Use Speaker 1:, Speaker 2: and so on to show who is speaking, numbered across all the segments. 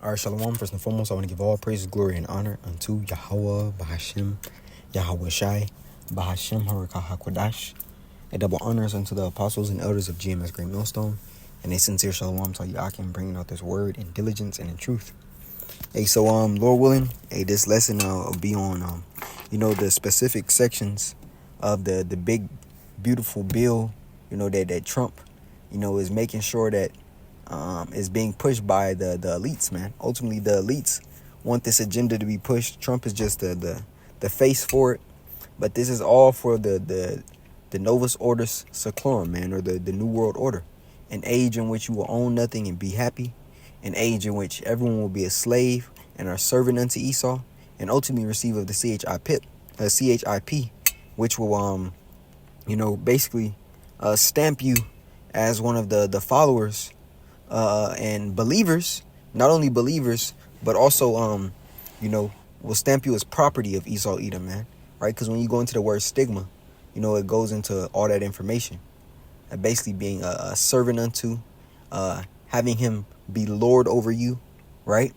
Speaker 1: All right, Shalom. First and foremost, I want to give all praise, glory, and honor unto Yahweh, Bahashim, Yahweh Shai, Bahashim, Harakah HaKodash. A double honors unto the apostles and elders of GMS Great Millstone, and a sincere Shalom to Yakim, bringing out this word in diligence and in truth. Hey, so Lord willing, this lesson will be on the specific sections of the big beautiful bill, that Trump, is making sure that is being pushed by the elites, man. Ultimately, the elites want this agenda to be pushed. Trump is just the face for it, but this is all for the Novus Ordos Seclorum, man, or the New World Order, an age in which you will own nothing and be happy, an age in which everyone will be a slave and are servant unto Esau, and ultimately receive of the CHIP, which will basically stamp you as one of the followers and believers, not only believers, but also will stamp you as property of Esau Edom, man, right? Because when you go into the word stigma, it goes into all that information, basically being a servant unto, having him be Lord over you, right?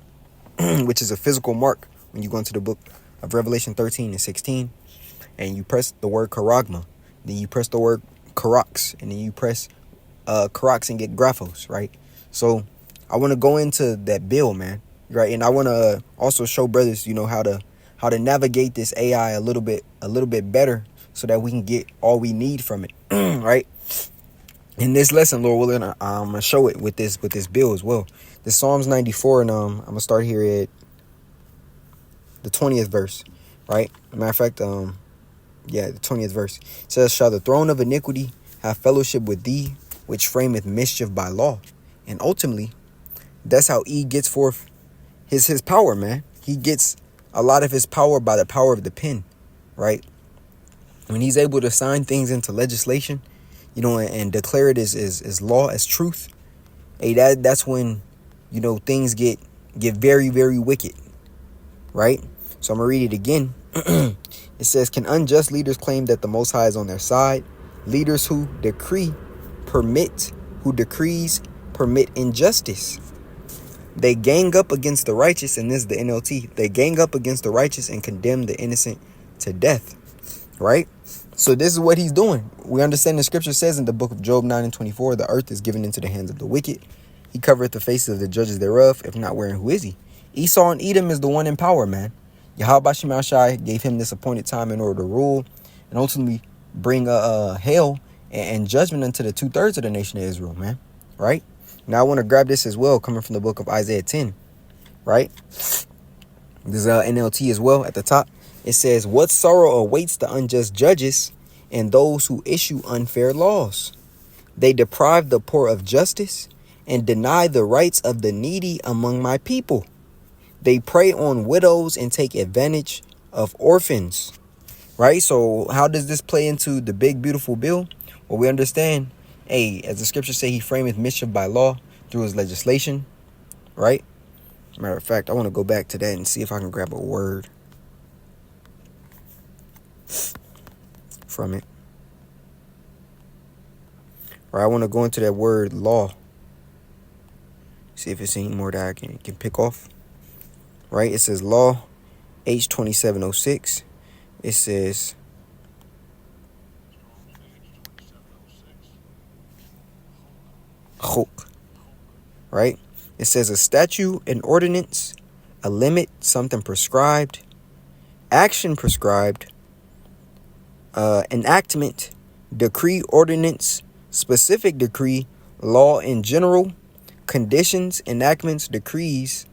Speaker 1: Which is a physical mark when you go into the book of Revelation 13 and 16, and you press the word charagma, then you press the word karax, and then you press karax and get graphos, right? So I want to go into that bill, man, right? And I want to also show brothers, how to navigate this AI a little bit better, so that we can get all we need from it, right? In this lesson, Lord willing, I'm gonna show it with this bill as well. The Psalms 94, and I'm gonna start here at the 20th verse, right? Matter of fact, the 20th verse it says, "Shall the throne of iniquity have fellowship with thee, which frameth mischief by law?" And ultimately, that's how E gets forth his power, man. He gets a lot of his power by the power of the pen, right? When he's able to sign things into legislation, and declare it as law, as truth, that's when, things get very, very wicked, right? So I'm going to read it again. It says, "Can unjust leaders claim that the Most High is on their side? Leaders who decrees permit injustice. They gang up against the righteous," and this is the NLT, "they gang up against the righteous and condemn the innocent to death," right? So this is what he's doing. We understand the scripture says in the book of Job 9 and 24, "The earth is given into the hands of the wicked. He covereth the faces of the judges thereof. If not, wherein who is he?" Esau and Edom is the one in power, man. Yahweh Shai Shai gave him this appointed time in order to rule and ultimately bring hail and judgment unto the 2/3 of the nation of Israel, man. Right? Now I want to grab this as well, coming from the book of Isaiah 10. Right? This is NLT as well at the top. It says, "What sorrow awaits the unjust judges and those who issue unfair laws? They deprive the poor of justice and deny the rights of the needy among my people. They prey on widows and take advantage of orphans." Right? So how does this play into the big, beautiful bill? Well, we understand, as the scriptures say, he frameth mischief by law through his legislation. Right? Matter of fact, I want to go back to that and see if I can grab a word from it. Or I want to go into that word law. See if it's any more that I can pick off. Right? It says law, H2706. It says chok. Right? It says a statute, an ordinance, a limit, something prescribed, action prescribed, enactment, decree, ordinance, specific decree, law in general, conditions, enactments, decrees,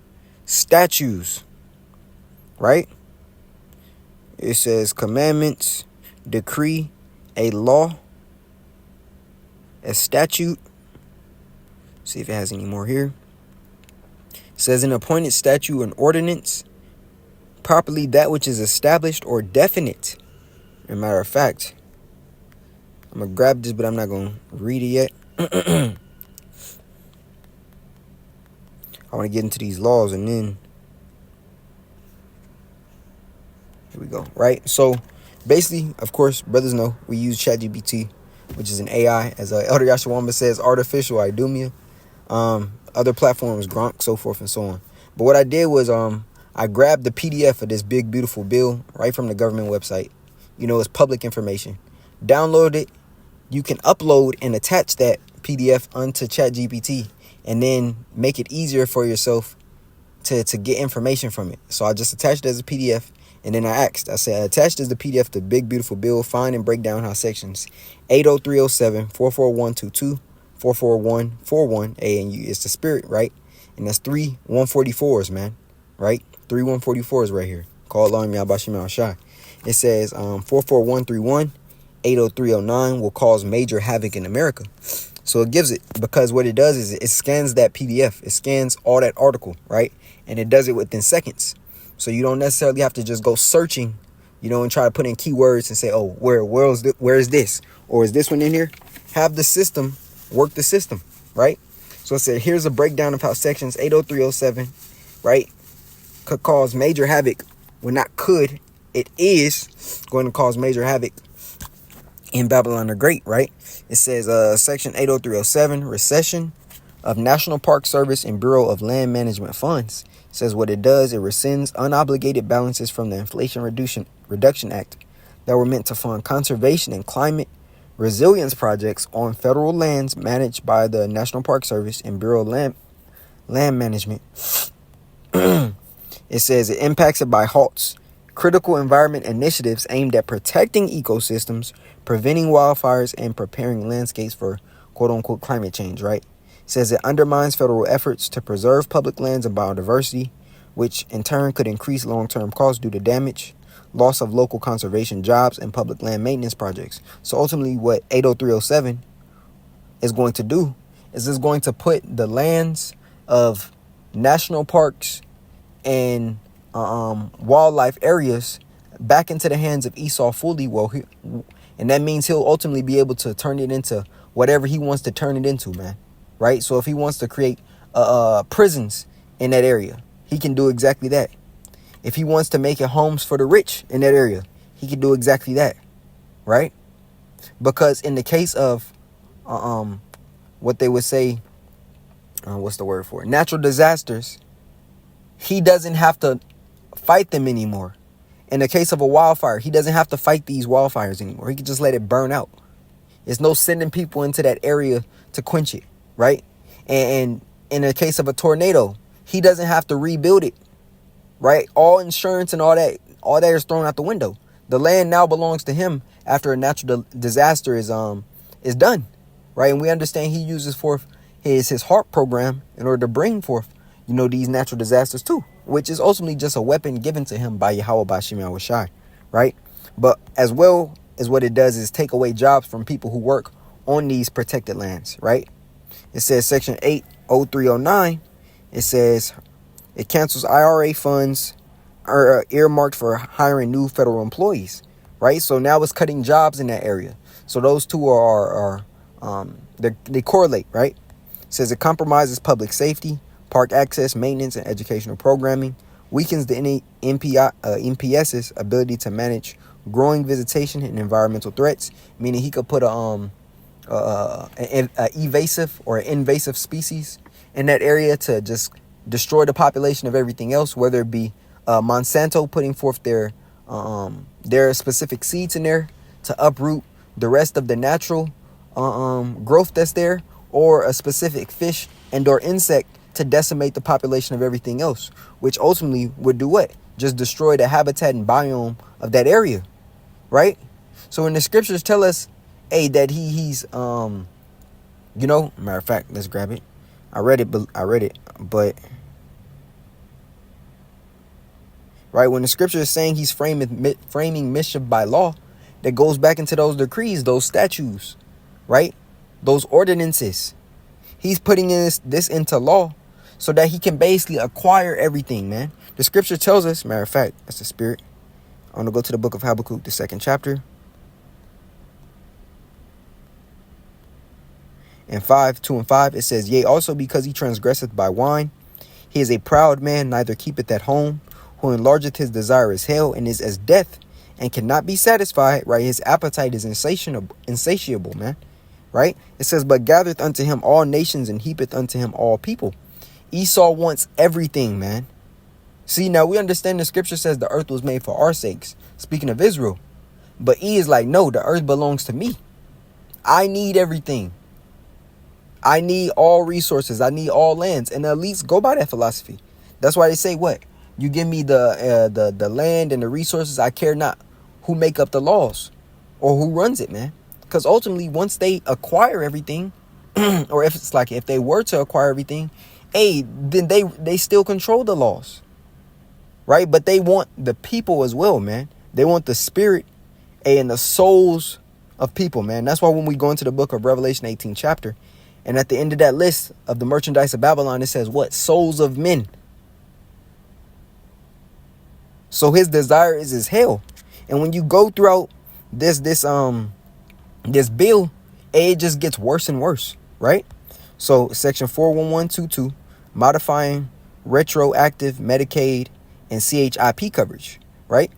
Speaker 1: statutes. Right? It says commandments, decree, a law, a statute. See if it has any more here. It says an appointed statute, an ordinance, properly that which is established or definite. As a matter of fact, I'm going to grab this, but I'm not going to read it yet. I want to get into these laws, and then here we go. Right? So basically, of course, brothers know we use ChatGPT, which is an AI, as Elder Yashawamba says, artificial idumia. Other platforms, Gronk, so forth and so on. But what I did was I grabbed the PDF of this big beautiful bill right from the government website. You know, it's public information. Download it. You can upload and attach that PDF onto ChatGPT and then make it easier for yourself to get information from it. So I just attached it as a PDF, and then I said, attached as the PDF to big beautiful bill, find and break down how sections 80307, 44122, 44141, and it's the spirit, right? And that's 3 144s, man, right? 3 144s right here. Call Alarm Yabashim Al-Shai. It says 44131, 80309 will cause major havoc in America. So it gives it, because what it does is it scans that PDF. It scans all that article, right? And it does it within seconds. So you don't necessarily have to just go searching, you know, and try to put in keywords and say, oh, where is this? Or is this one in here? Have the system work the system, right? So it said, here's a breakdown of how sections 80307, right, could cause major havoc. Well, not could, it is going to cause major havoc in Babylon the Great, right? It says section 80307, recession of National Park Service and Bureau of Land Management funds. It says what it does, it rescinds unobligated balances from the Inflation Reduction Act that were meant to fund conservation and climate resilience projects on federal lands managed by the National Park Service and Bureau of Land Management. It says it impacts it by halts critical environment initiatives aimed at protecting ecosystems, preventing wildfires, and preparing landscapes for quote-unquote climate change, right? It says it undermines federal efforts to preserve public lands and biodiversity, which in turn could increase long-term costs due to damage, loss of local conservation jobs, and public land maintenance projects. So ultimately what 80307 is going to do is it's going to put the lands of national parks and wildlife areas back into the hands of Esau fully. And that means he'll ultimately be able to turn it into whatever he wants to turn it into, man. Right? So if he wants to create prisons in that area, he can do exactly that. If he wants to make it homes for the rich in that area, he can do exactly that. Right? Because in the case of what they would say, what's the word for it? Natural disasters, he doesn't have to fight them anymore. In the case of a wildfire, he doesn't have to fight these wildfires anymore. He can just let it burn out. There's no sending people into that area to quench it, right? And in the case of a tornado, he doesn't have to rebuild it, right? All insurance and all that is thrown out the window. The land now belongs to him after a natural disaster is done, right? And we understand he uses forth his HARP program in order to bring forth, you know, these natural disasters too, which is ultimately just a weapon given to him by Yahweh Bashim Yahushai, right? But as well as what it does is take away jobs from people who work on these protected lands, right? It says section 80309, it says it cancels IRA funds are earmarked for hiring new federal employees, right? So now it's cutting jobs in that area. So those two they correlate, right? It says it compromises public safety, park access, maintenance, and educational programming, weakens the NPS's ability to manage growing visitation and environmental threats, meaning he could put an evasive or an invasive species in that area to just destroy the population of everything else, whether it be Monsanto putting forth their specific seeds in there to uproot the rest of the natural growth that's there, or a specific fish and or insect to decimate the population of everything else, which ultimately would do what? Just destroy the habitat and biome of that area, right? So when the scriptures tell us, hey, that he's you know, matter of fact, let's grab it. I read it, but right, when the scripture is saying he's framing mischief by law, that goes back into those decrees, those statutes, right? Those ordinances. He's putting this into law so that he can basically acquire everything, man. The scripture tells us, matter of fact, that's the spirit. I'm going to go to the book of Habakkuk, the 2nd chapter. And 2 and 5, it says, yea, also because he transgresseth by wine, he is a proud man, neither keepeth at home, who enlargeth his desire as hell, and is as death, and cannot be satisfied, right? His appetite is insatiable, man, right? It says, but gathereth unto him all nations, and heapeth unto him all people. Esau wants everything, man. See, now we understand the scripture says the earth was made for our sakes. Speaking of Israel. But E is like, no, the earth belongs to me. I need everything. I need all resources. I need all lands. And the elites go by that philosophy. That's why they say what? You give me the land and the resources. I care not who make up the laws or who runs it, man. Because ultimately, once they acquire everything, or if they were to acquire everything, then they still control the laws. Right? But they want the people as well, man. They want the spirit and the souls of people, man. That's why when we go into the book of Revelation 18 chapter, and at the end of that list of the merchandise of Babylon, it says what? Souls of men. So his desire is his hell. And when you go throughout this bill, it just gets worse and worse, right? So section 41122, modifying retroactive Medicaid and CHIP coverage, right?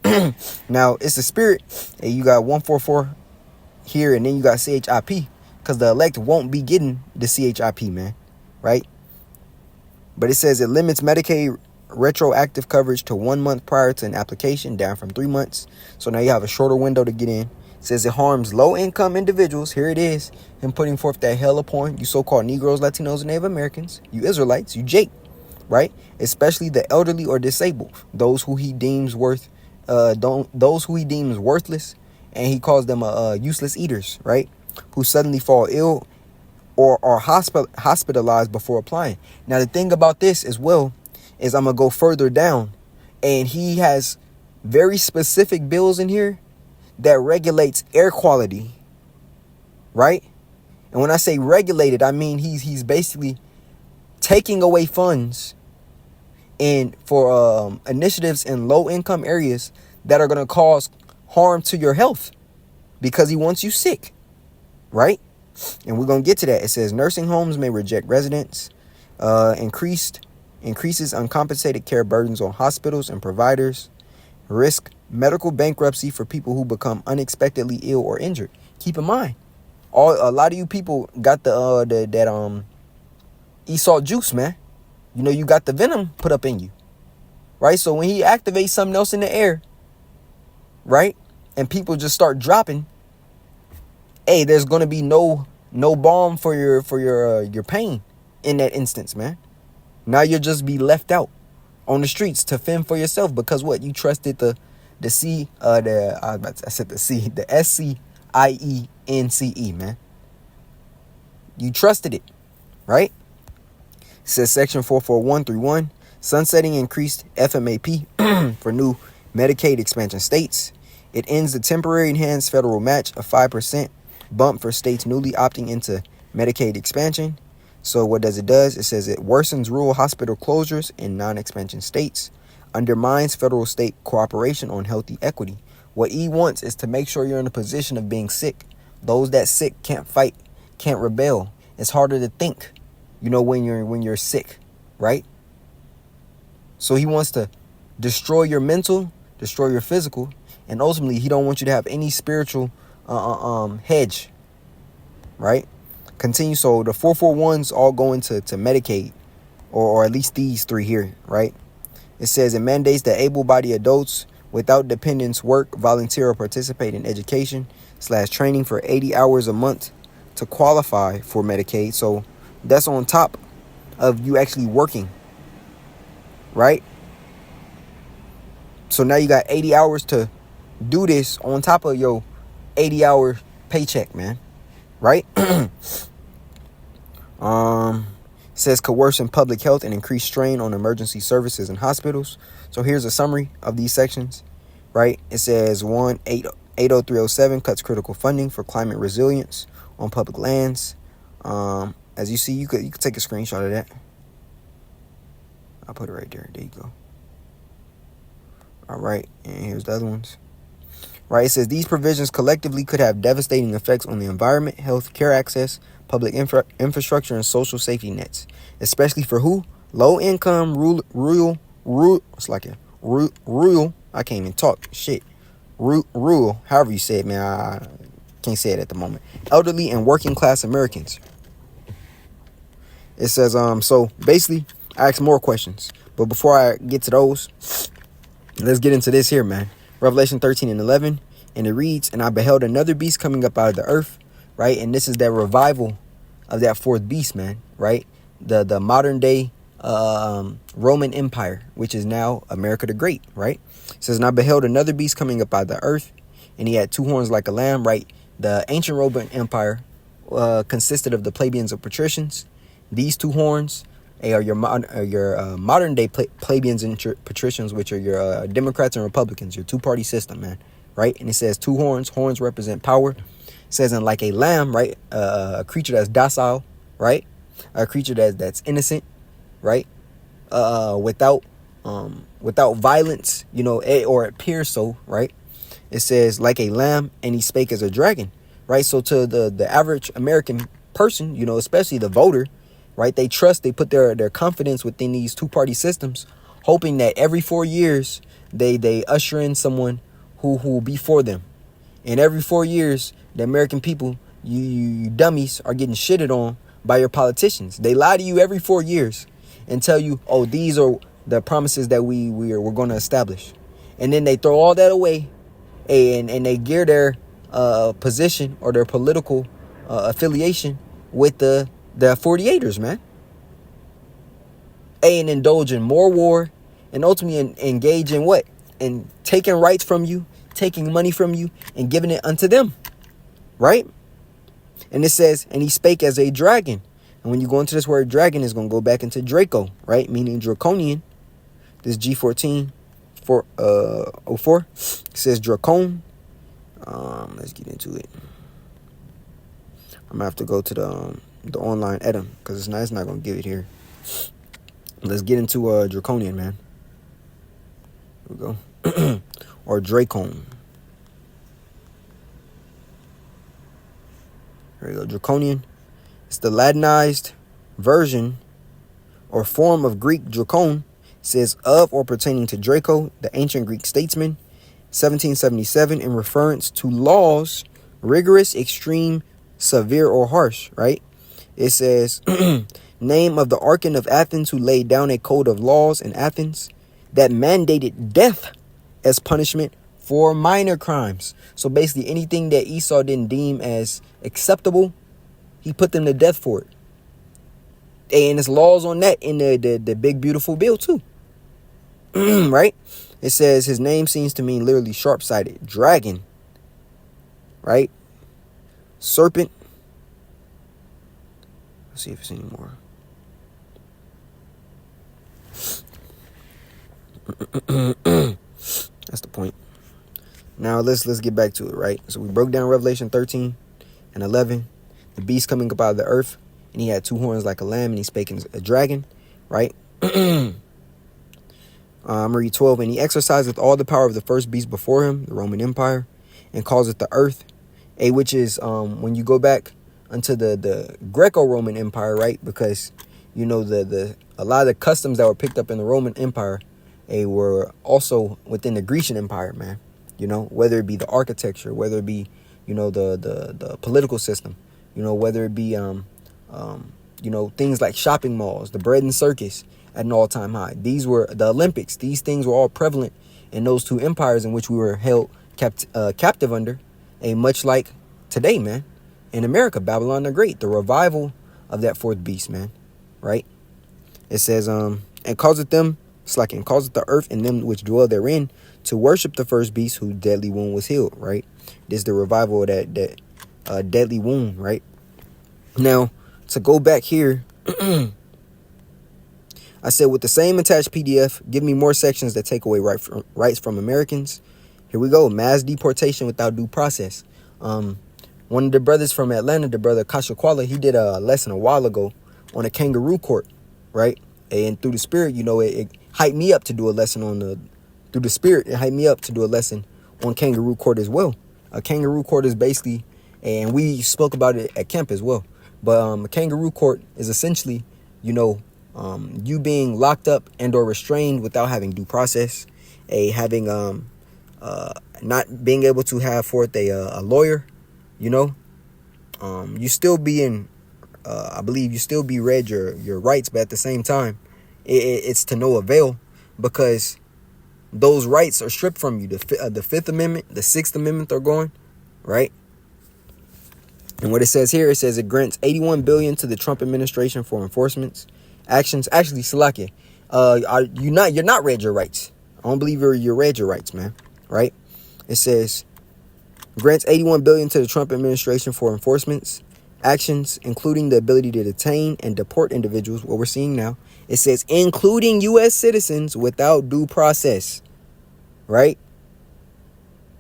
Speaker 1: Now it's the spirit, and you got 144 here, and then you got CHIP, because the elect won't be getting the CHIP, man, right? But it says it limits Medicaid retroactive coverage to 1 month prior to an application, down from 3 months. So now you have a shorter window to get in. It says it harms low-income individuals. Here it is, and putting forth that hell upon you so-called Negroes, Latinos, and Native Americans, you Israelites, you Jake, right? Especially the elderly or disabled, those who he deems worthless, and he calls them useless eaters, right? Who suddenly fall ill or are hospitalized before applying. Now the thing about this as well is I'm gonna go further down, and he has very specific bills in here that regulates air quality, right? And when I say regulated, I mean he's basically taking away funds and for initiatives in low-income areas that are going to cause harm to your health because he wants you sick, right? And we're going to get to that. It says nursing homes may reject residents, increases uncompensated care burdens on hospitals and providers, risk medical bankruptcy for people who become unexpectedly ill or injured. Keep in mind, a lot of you people got that Esau juice, man. You know, you got the venom put up in you, right? So when he activates something else in the air, right, and people just start dropping, there's gonna be no balm for your pain in that instance, man. Now you'll just be left out on the streets to fend for yourself because what? You trusted the SCIENCE, man. You trusted it, right? It says section 44131, sunsetting increased FMAP for new Medicaid expansion states. It ends the temporary enhanced federal match of 5% bump for states newly opting into Medicaid expansion. So what does? It says it worsens rural hospital closures in non-expansion states, undermines federal-state cooperation on healthy equity. What E wants is to make sure you're in a position of being sick. Those that sick can't fight, can't rebel. It's harder to think, when you're sick, right? So he wants to destroy your mental, destroy your physical, and ultimately he don't want you to have any spiritual hedge, right? Continue. So the 441s all go into Medicaid, or at least these three here, right? It says it mandates that able-bodied adults without dependents work, volunteer, or participate in education/training for 80 hours a month to qualify for Medicaid. So that's on top of you actually working, right? So now you got 80 hours to do this on top of your 80-hour paycheck, man, right? Says coercion public health and increased strain on emergency services and hospitals. So here's a summary of these sections, right? It says 80307 cuts critical funding for climate resilience on public lands. As you see, you could take a screenshot of that. I'll put it right there. There you go. All right, and here's the other ones. Right, it says these provisions collectively could have devastating effects on the environment, health care access, public infrastructure, and social safety nets, especially for who? Low income, rural. I can't even talk. Shit, rural. However you say it, man. I can't say it at the moment. Elderly and working class Americans. It says so basically, I ask more questions. But before I get to those, let's get into this here, man. Revelation 13 and 11. And it reads, "And I beheld another beast coming up out of the earth," right? And this is that revival of that fourth beast, man, right? The modern day Roman Empire, which is now America the Great, right? It says, "And I beheld another beast coming up out of the earth, and he had two horns like a lamb," right? The ancient Roman Empire consisted of the plebeians of patricians. These two horns are your modern day plebeians and patricians, which are your Democrats and Republicans, your two-party system, man, right? And it says two horns. Horns represent power. It says, "And like a lamb," right? A creature that's docile, right? A creature that's innocent, right? Without violence, or it appears so, right? It says, "Like a lamb, and he spake as a dragon," right? So to the average American person, especially the voter, right? They put their confidence within these two-party systems, hoping that every 4 years they usher in someone who will be for them. And every 4 years, the American people, you dummies, are getting shitted on by your politicians. They lie to you every 4 years and tell you, "Oh, these are the promises that we're going to establish." And then they throw all that away and they gear their position or their political affiliation with the 48ers, man. And indulge in more war and ultimately engage in what? In taking rights from you, taking money from you, and giving it unto them, right? And it says, "And he spake as a dragon." And when you go into this word dragon, it's going to go back into Draco, right? Meaning draconian. This G14 04 says dracon. Let's get into it. I'm going to have to go to the online Edom because it's not going to give it here. Let's get into draconian, man. Here we go. Or dracon. Here we go. Draconian. It's the Latinized version or form of Greek dracon. It says of or pertaining to Draco, the ancient Greek statesman, 1777, in reference to laws, rigorous, extreme, severe, or harsh, right? It says, name of the Archon of Athens, who laid down a code of laws in Athens that mandated death as punishment for minor crimes. So basically anything that Esau didn't deem as acceptable, he put them to death for it. And there's laws on that in the big beautiful bill too. Right? It says his name seems to mean literally sharp-sighted. Dragon. Right? Serpent. Let's see if it's any more. That's the point. Now let's get back to it, right? So we broke down Revelation 13 and 11. The beast coming up out of the earth, and he had two horns like a lamb, and he spake as a dragon, right? I'm going to read 12. "And he exerciseth all the power of the first beast before him, the Roman Empire, and causeth the earth," which is when you go back unto the Greco-Roman Empire, right? Because a lot of the customs that were picked up in the Roman Empire were also within the Grecian Empire, man. Whether it be the architecture, whether it be the political system, whether it be things like shopping malls, the bread and circus at an all-time high. These were the Olympics. These things were all prevalent in those two empires in which we were held captive under, much like today, man. In America, Babylon the Great, the revival of that fourth beast, man. Right? It says, and causeth the earth and them which dwell therein to worship the first beast whose deadly wound was healed, right? This is the revival of that deadly wound, right? Now, to go back here, I said, with the same attached PDF, give me more sections that take away rights from Americans. Here we go. Mass deportation without due process. One of the brothers from Atlanta, the brother Kashakwala, he did a lesson a while ago on a kangaroo court, right? And through the spirit, it hyped me up to do a lesson through the spirit, it hyped me up to do a lesson on kangaroo court as well. A kangaroo court is basically, and we spoke about it at camp as well, but a kangaroo court is essentially, you being locked up and or restrained without having due process, having not being able to have forth a lawyer, you still being, I believe you still be read your rights, but at the same time, it's to no avail, because those rights are stripped from you. The Fifth Amendment, the Sixth Amendment are gone, right? And what it says here, it says it grants $81 billion to the Trump administration for enforcement actions. Actually, Salakia, you're not read your rights. I don't believe you read your rights, man. Right? It says grants $81 billion to the Trump administration for enforcement actions, including the ability to detain and deport individuals. What we're seeing now, it says including U.S. citizens without due process. Right?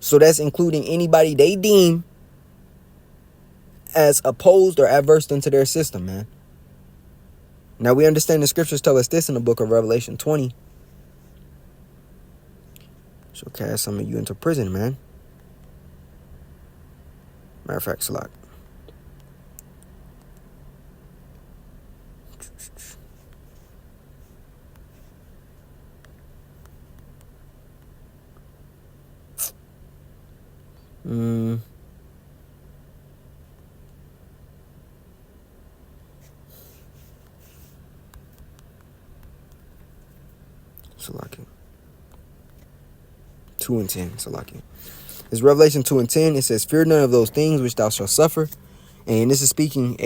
Speaker 1: So that's including anybody they deem as opposed or adverse unto their system, man. Now we understand the scriptures tell us this in the book of Revelation 20. Shall cast some of you into prison, man. Matter of fact, Salak. Salaki. 2 and 10. Salaki. It's Revelation 2 and 10. It says, fear none of those things which thou shalt suffer. And this is speaking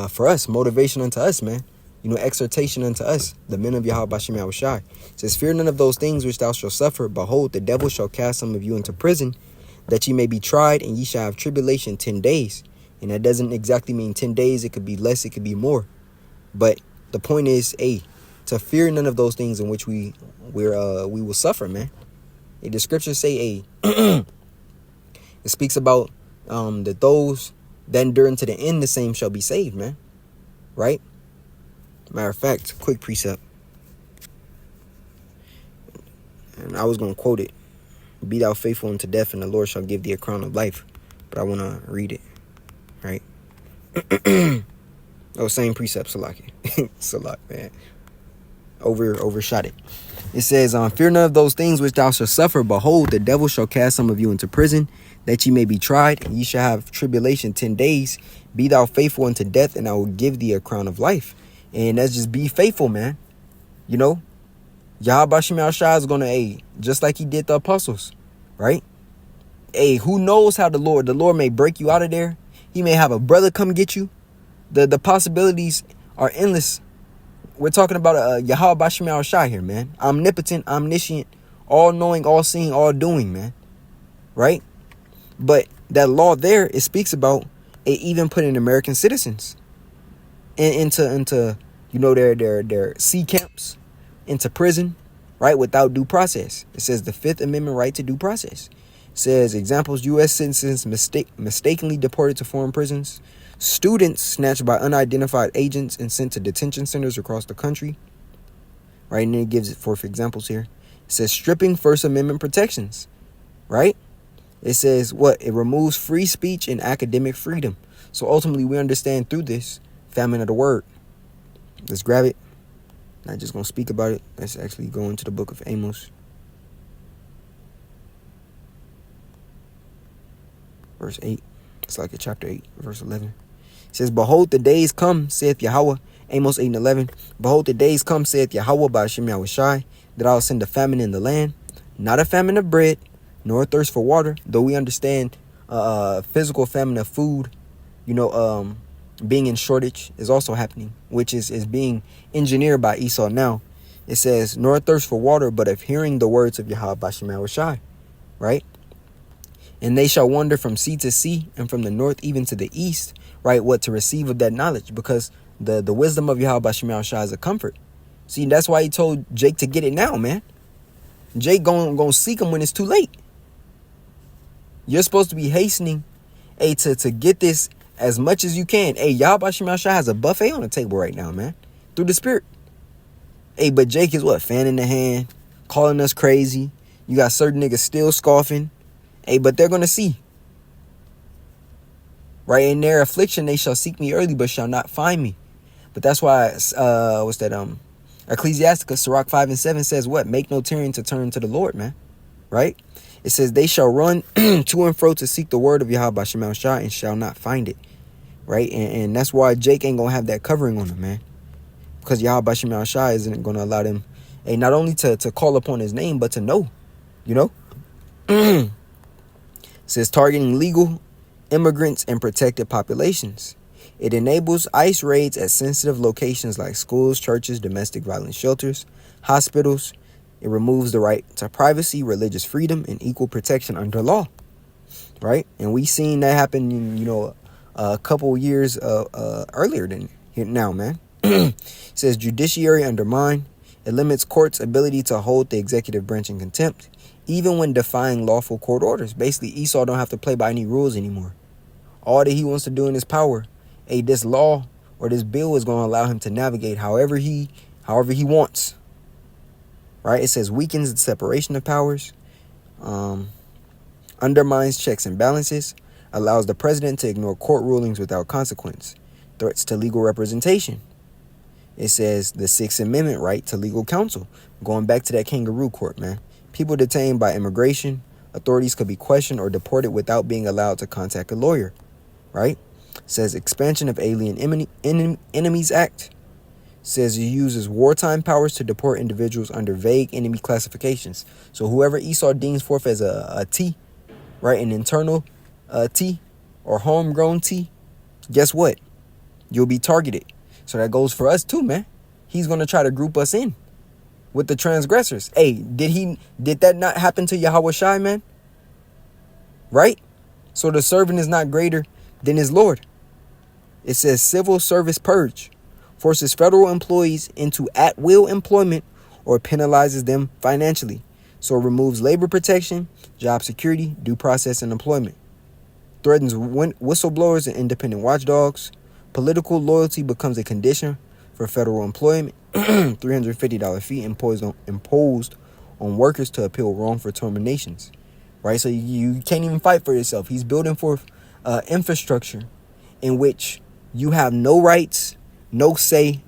Speaker 1: for us, motivation unto us, man. You know, exhortation unto us, the men of Yahweh Bashim Yahushai. It says, fear none of those things which thou shalt suffer. Behold, the devil shall cast some of you into prison, that ye may be tried, and ye shall have tribulation 10 days. And that doesn't exactly mean 10 days. It could be less, it could be more. But the point is, to fear none of those things in which we will suffer, man. The scriptures say, it speaks about that those that endure unto the end, the same shall be saved, man. Right? Matter of fact, quick precept. And I was going to quote it. Be thou faithful unto death, and the Lord shall give thee a crown of life. But I want to read it. Right? Same precept, Salaki. Salak, man. Overshot it. It says, fear none of those things which thou shalt suffer. Behold, the devil shall cast some of you into prison, that ye may be tried, and ye shall have tribulation 10 days. Be thou faithful unto death, and I will give thee a crown of life. And that's just be faithful, man. You know, Yahweh Shema Shai is going to, just like he did the apostles, right? Who knows how the Lord may break you out of there. He may have a brother come get you. The possibilities are endless. We're talking about Yahweh Bashim Shai here, man. Omnipotent, omniscient, all-knowing, all-seeing, all-doing, man. Right? But that law there, it speaks about even putting American citizens into their sea camps, into prison, right, without due process. It says the Fifth Amendment right to due process. It says examples: U.S. citizens mistakenly deported to foreign prisons. Students snatched by unidentified agents and sent to detention centers across the country. Right, and then it gives it 4 examples here. It says stripping First Amendment protections. Right? It says what? It removes free speech and academic freedom. So ultimately, we understand through this famine of the word. Let's grab it. Not just going to speak about it. Let's actually go into the book of Amos. Verse 8. It's like chapter 8, verse 11. It says, behold, the days come, saith Yahweh. Amos 8 and 11. Behold, the days come, saith Yahweh by Hashem Yahushai, that I will send a famine in the land, not a famine of bread, nor a thirst for water, though we understand physical famine of food, being in shortage is also happening, which is being engineered by Esau now. It says, nor a thirst for water, but of hearing the words of Yahweh by Hashem Yahushai, right? And they shall wander from sea to sea, and from the north even to the east, right? What to receive of that knowledge, because the wisdom of Yahweh Bashim Yahushua is a comfort. See, that's why he told Jake to get it now, man. Jake gonna seek him when it's too late. You're supposed to be hastening, to get this as much as you can. Yahweh Bashim Yahushua has a buffet on the table right now, man, through the Spirit. But Jake is what? Fan in the hand, calling us crazy. You got certain niggas still scoffing. But they're going to see. Right? In their affliction, they shall seek me early, but shall not find me. But that's why, Ecclesiasticus, Sirach 5 and 7 says what? Make no tarrying to turn to the Lord, man. Right? It says, they shall run to and fro to seek the word of Yahweh Bashim Shai and shall not find it. Right? And that's why Jake ain't going to have that covering on him, man. Because Yahweh Bashim Yahshai isn't going to allow them, not only to call upon his name, but to know, It says targeting legal immigrants and protected populations. It enables ICE raids at sensitive locations like schools, churches, domestic violence shelters, hospitals. It removes the right to privacy, religious freedom, and equal protection under law, right? And we seen that happen, a couple years earlier than here now, man. It says judiciary undermined. It limits courts' ability to hold the executive branch in contempt, even when defying lawful court orders. Basically, Esau don't have to play by any rules anymore. All that he wants to do in his power, this law or this bill is going to allow him to navigate however he wants. Right? It says weakens the separation of powers, undermines checks and balances, allows the president to ignore court rulings without consequence, threats to legal representation. It says the Sixth Amendment right to legal counsel, going back to that kangaroo court, man. People detained by immigration authorities could be questioned or deported without being allowed to contact a lawyer, right? It says expansion of Alien Enemies Act. Says it uses wartime powers to deport individuals under vague enemy classifications. So whoever Esau deems forth as a T, right, an internal T or homegrown T, guess what? You'll be targeted. So that goes for us too, man. He's going to try to group us in with the transgressors. Hey, did that not happen to Yahweh Shai, man? Right? So the servant is not greater than his Lord. It says civil service purge. Forces federal employees into at-will employment or penalizes them financially. So it removes labor protection, job security, due process, and employment. Threatens whistleblowers and independent watchdogs. Political loyalty becomes a condition for federal employment. $350 fee imposed on workers to appeal wrongful terminations. Right? So you can't even fight for yourself. He's building forth infrastructure in which you have no rights, no say,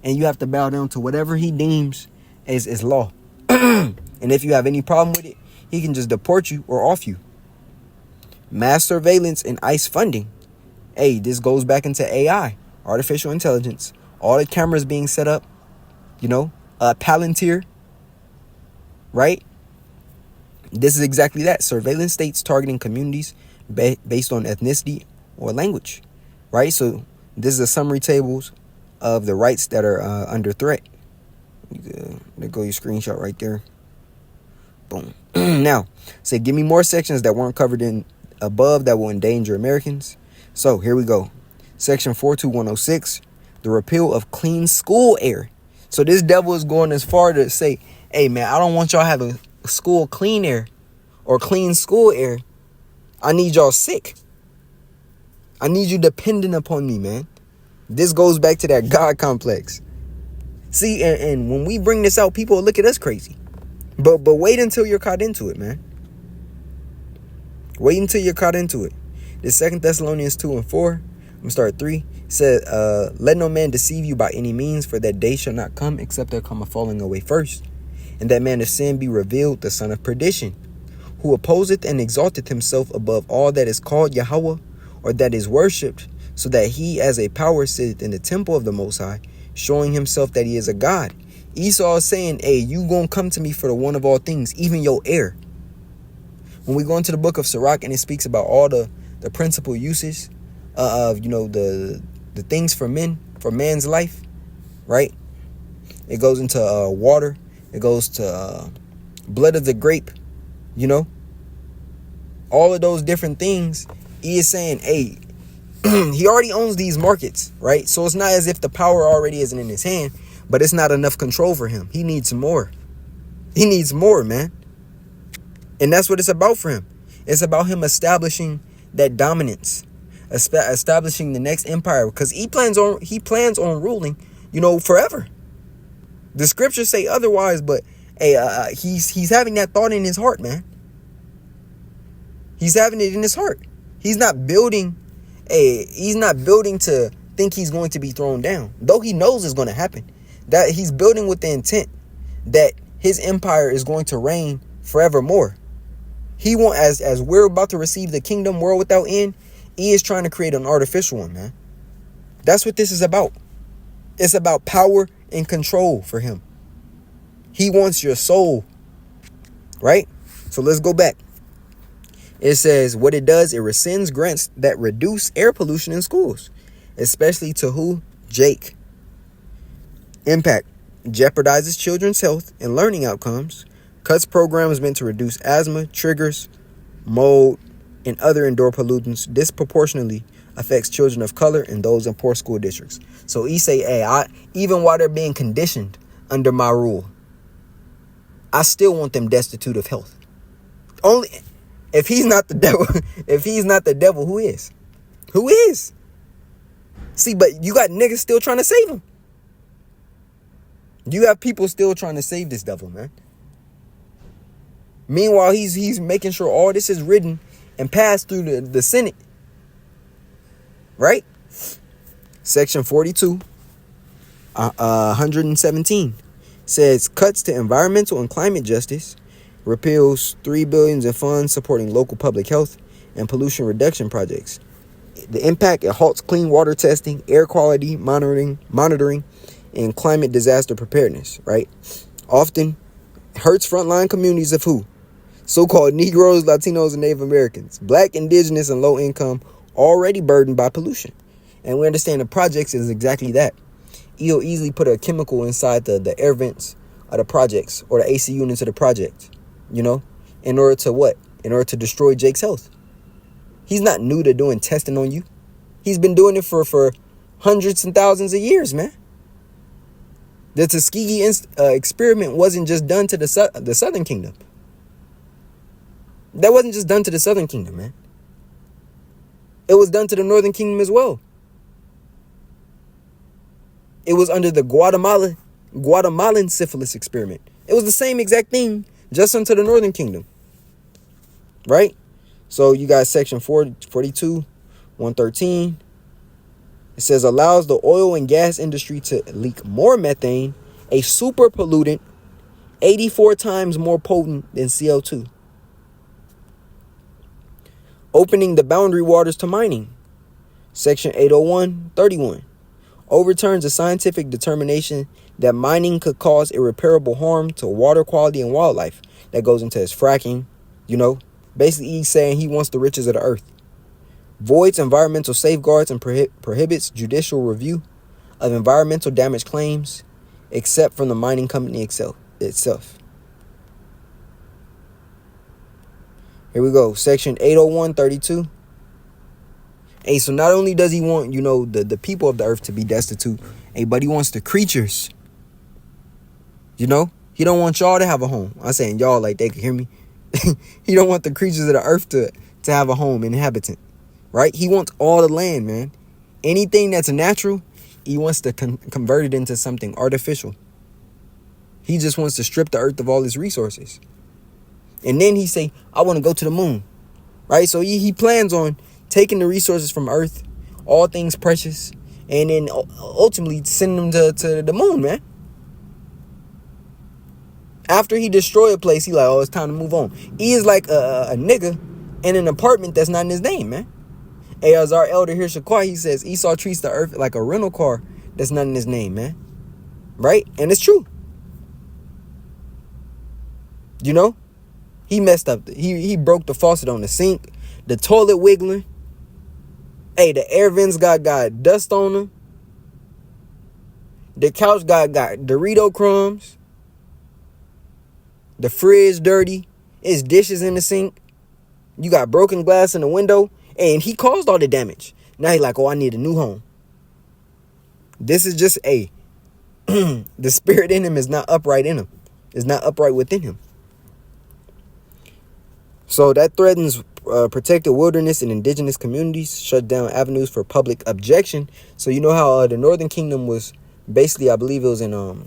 Speaker 1: and you have to bow down to whatever he deems as law. And if you have any problem with it, he can just deport you or off you. Mass surveillance and ICE funding. Hey, this goes back into AI, artificial intelligence, all the cameras being set up, Palantir, right? This is exactly that. Surveillance states targeting communities based on ethnicity or language, right? So this is a summary tables of the rights that are under threat. There go your screenshot right there. Boom. Now, say give me more sections that weren't covered in above that will endanger Americans. So here we go. Section 42106, the repeal of clean school air. So this devil is going as far to say, hey, man, I don't want y'all having school clean air or clean school air. I need y'all sick. I need you dependent upon me, man. This goes back to that God complex. See, and when we bring this out, people look at us crazy. But wait until you're caught into it, man. Wait until you're caught into it. The 2 Thessalonians 2 and 4, I'm going to start 3. Says, let no man deceive you by any means, for that day shall not come except there come a falling away first. And that man of sin be revealed, the son of perdition, who opposeth and exalteth himself above all that is called Yahweh, or that is worshipped, so that he as a power sitteth in the temple of the Most High, showing himself that he is a God. Esau is saying, hey, you gonna come to me for the one of all things, even your heir. When we go into the book of Sirach and it speaks about all the principal uses of, the things for man's life, right? It goes into water. It goes to blood of the grape, all of those different things. He is saying, hey, he already owns these markets, right? So it's not as if the power already isn't in his hand, but it's not enough control for him. He needs more. He needs more, man. And that's what it's about for him. It's about him establishing that dominance, establishing the next empire, because he plans on ruling, forever. The scriptures say otherwise, but hey, he's having that thought in his heart, man. He's having it in his heart. He's not building to think he's going to be thrown down, though he knows it's going to happen. That he's building with the intent that his empire is going to reign forevermore. He won't, as we're about to receive the kingdom, world without end. He is trying to create an artificial one, man. That's what this is about. It's about power and control for him. He wants your soul, right? So let's go back. It says what it does, it rescinds grants that reduce air pollution in schools, especially to who? Jake. Impact: jeopardizes children's health and learning outcomes, cuts programs meant to reduce asthma, triggers, mold, and other indoor pollutants, disproportionately affects children of color and those in poor school districts. So he say, hey, even while they're being conditioned under my rule, I still want them destitute of health. Only if he's not the devil, who is? Who is? See, but you got niggas still trying to save him. You have people still trying to save this devil, man. Meanwhile, he's making sure all this is written and passed through the Senate. Right? Section 42, 117 says cuts to environmental and climate justice, repeals $3 billion in funds supporting local public health and pollution reduction projects. The impact: it halts clean water testing, air quality monitoring, and climate disaster preparedness, right? Often hurts frontline communities of who? So-called Negroes, Latinos, and Native Americans, Black, Indigenous, and low income, already burdened by pollution. And we understand the projects is exactly that. He'll easily put a chemical inside the air vents of the projects or the AC units of the project, in order to what? In order to destroy Jake's health. He's not new to doing testing on you. He's been doing it for hundreds and thousands of years, man. The Tuskegee experiment wasn't just done to the Southern Kingdom. That wasn't just done to the Southern Kingdom, man. It was done to the Northern Kingdom as well. It was under the Guatemalan syphilis experiment. It was the same exact thing, just into the Northern Kingdom. Right? So you got section 42, 113. It says allows the oil and gas industry to leak more methane, a super pollutant, 84 times more potent than CO2. Opening the boundary waters to mining. Section 801.31 overturns a scientific determination that mining could cause irreparable harm to water quality and wildlife. That goes into his fracking, Basically, he's saying he wants the riches of the earth. Voids environmental safeguards and prohibits judicial review of environmental damage claims, except from the mining company itself. Here we go. Section 801.32. Hey, so not only does he want, the people of the earth to be destitute, but he wants the creatures. He don't want y'all to have a home. I'm saying y'all like they can hear me. He don't want the creatures of the earth to have a home, inhabitant. Right? He wants all the land, man. Anything that's natural, he wants to convert it into something artificial. He just wants to strip the earth of all its resources. And then he say, I want to go to the moon. Right? So he plans on taking the resources from earth, all things precious, and then ultimately sending them to the moon, man. After he destroy a place, he like, it's time to move on. He is like a nigga in an apartment that's not in his name, man. As our elder here, Shaquai, he says Esau treats the earth like a rental car that's not in his name, man. Right? And it's true. He messed up. He broke the faucet on the sink, the toilet wiggling. Hey, the air vents got dust on them. The couch got Dorito crumbs. The fridge dirty. It's dishes in the sink. You got broken glass in the window. And he caused all the damage. Now he like, I need a new home. This is just the spirit in him is not upright in him. It's not upright within him. So that threatens protected wilderness and indigenous communities, shut down avenues for public objection. So you know how the Northern Kingdom was basically, I believe it was in the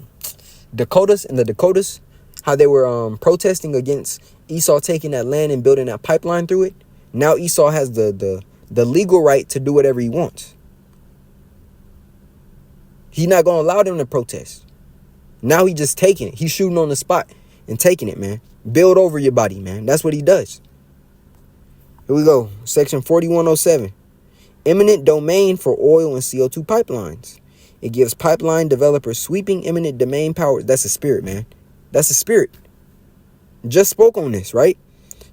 Speaker 1: Dakotas, how they were protesting against Esau taking that land and building that pipeline through it. Now Esau has the legal right to do whatever he wants. He's not going to allow them to protest. Now he just taking it. He's shooting on the spot and taking it, man. Build over your body, man. That's what he does. Here we go. Section 4107. Eminent domain for oil and CO2 pipelines. It gives pipeline developers sweeping eminent domain powers. That's a spirit, man. That's a spirit. Just spoke on this, right?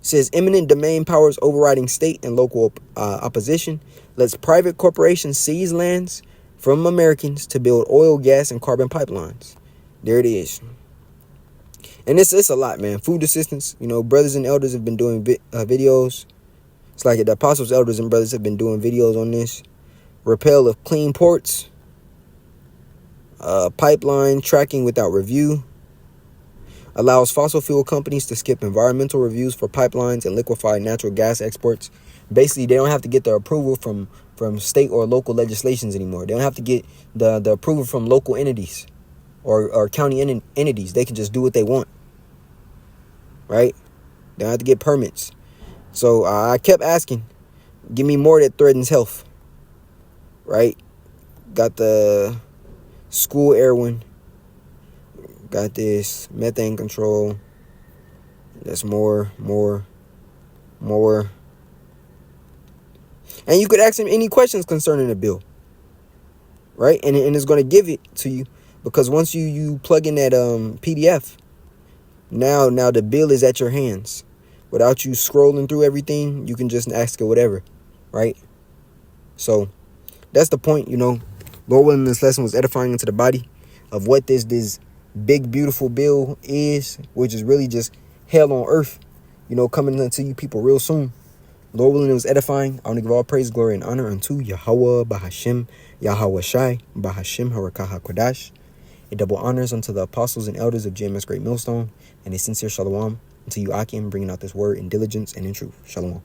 Speaker 1: Says eminent domain powers overriding state and local opposition. Lets private corporations seize lands from Americans to build oil, gas, and carbon pipelines. There it is. And it's a lot, man. Food assistance. Brothers and elders have been doing videos. It's like the apostles, elders, and brothers have been doing videos on this. Repeal of clean ports. Pipeline tracking without review. Allows fossil fuel companies to skip environmental reviews for pipelines and liquefied natural gas exports. Basically, they don't have to get their approval from state or local legislations anymore. They don't have to get the approval from local entities or county entities. They can just do what they want, right? They don't have to get permits. So I kept asking, give me more that threatens health, right? Got the school air one. Got this methane control. That's more. And you could ask him any questions concerning the bill, right? And it's going to give it to you, because once you plug in that PDF, now the bill is at your hands. Without you scrolling through everything, you can just ask it whatever, right? So that's the point, Lord willing, this lesson was edifying into the body of what this big, beautiful bill is, which is really just hell on earth, coming unto you people real soon. Lord willing, it was edifying. I want to give all praise, glory, and honor unto Yahweh, Bahashem, Yahweh Shai, Bahashem, Harakah HaKodash. A double honors unto the apostles and elders of GMS Great Millstone, and a sincere shalom unto you, Akim, bringing out this word in diligence and in truth. Shalom.